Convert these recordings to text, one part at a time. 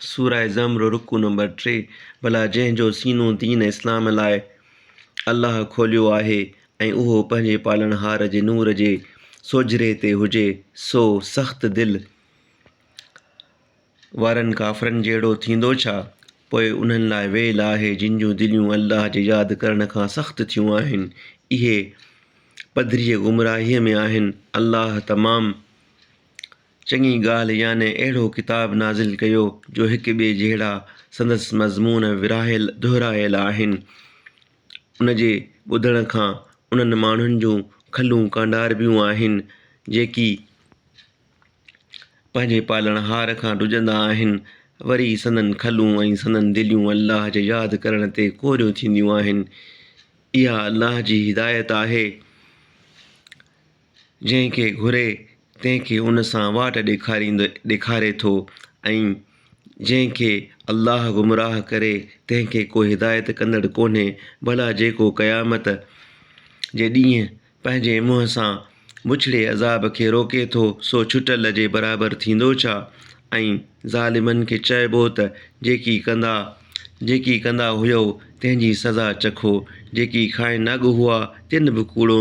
सूरह ज़मर रुकू नंबर 3। भला जंहिंजो सीनो दीन इस्लाम लाइ अल्लाह खोलियो आहे ऐं उहो पंहिंजे पालणहार जे नूर जे सोझिरे ते हुजे, सो सख़्त दिलि वारनि काफ़िरनि जहिड़ो थींदो छा? पोइ उन्हनि लाइ वेल आहे जिन जूं दिलियूं अल्लाह जे यादि करण खां सख़्तु थियूं आहिनि। इहे पधरीअ गुमराहीअ में आहिनि। अल्लाह तमामु चङी ॻाल्हि याने अहिड़ो किताब नाज़िल कयो जो हिक ॿिए जहिड़ा संदसि मज़मून विरहायल दुहिरायल आहिनि। उन जे ॿुधण खां उन्हनि माण्हुनि जूं खलूं कांडारबियूं आहिनि जेकी पंहिंजे पालणहार खां ॾुजंदा आहिनि। वरी संदनि खलूं ऐं संदनि दिलियूं अल्लाह जे यादि करण ते कोरियूं थींदियूं आहिनि। इहा अल्लाह जी हिदायत आहे। जंहिंखे घुरे तंहिंखे उन सां वाट ॾेखारे थो ऐं जंहिंखे अल्लाह गुमराह करे तंहिंखे को हिदायत कंदड़ कोन्हे। भला जेको क़यामत जे ॾींहुं पंहिंजे मुंहं सां बुछड़े अज़ाब खे रोके थो सो छुटल जे बराबरि थींदो छा? ऐं ज़ालिमनि खे चइबो त जेकी कंदा हुयो तंहिंजी सज़ा चखो। जेकी खाइण अॻु हुआ तिन बि कूड़ो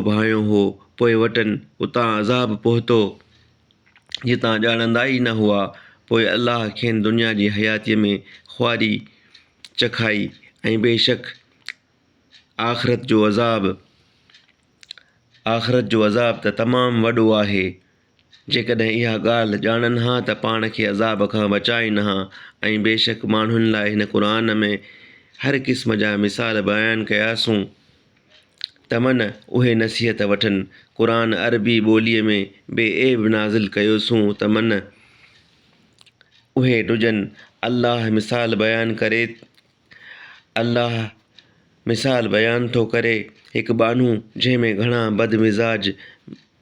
भायो हो, पोइ वटनि उतां अज़ाब पहुतो जितां ॼाणंदा ई न हुआ। पोइ अल्लाह खेनि दुनिया जी हयातीअ में ख़्वारी चखाई ऐं बेशक आख़िरत जो अज़ाब त तमामु वॾो आहे। जेकॾहिं इहा ॻाल्हि ॼाणनि हा त पाण खे अज़ाब खां बचाइनि हा। ऐं बेशक माण्हुनि लाइ हिन क़ुर में हर क़िस्म जा मिसाल बयानु कयासूं त मन उहे नसीहत वठनि। क़ुर अरबी ॿोलीअ में बेऐब नाज़िल कयोसूं त मन उहे ॾुजनि। अल्लाह मिसाल बयानु थो करे हिकु बानू जंहिं में घणा बदमिज़ाज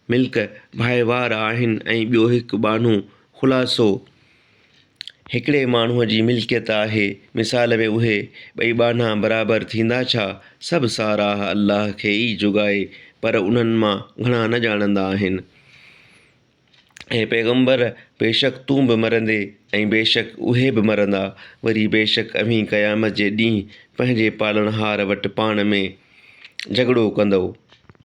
मिल्क भाइवार आहिनि ऐं ॿियो हिकु बानू ख़ुलासो हिकिड़े माण्हूअ जी मिल्कियत आहे। मिसाल में उहे ॿई बाना बराबरि थींदा छा? सभु साराह अल्लाह खे ई जुॻाए पर उन्हनि मां घणा न ॼाणंदा आहिनि। ऐं पैगंबर बेशक तूं बि मरंदे ऐं बेशक उहे बि मरंदा। वरी बेशक अव्हीं क़यामत जे ॾींहुं पंहिंजे पालणहार वटि पाण में झगड़ो कंदो।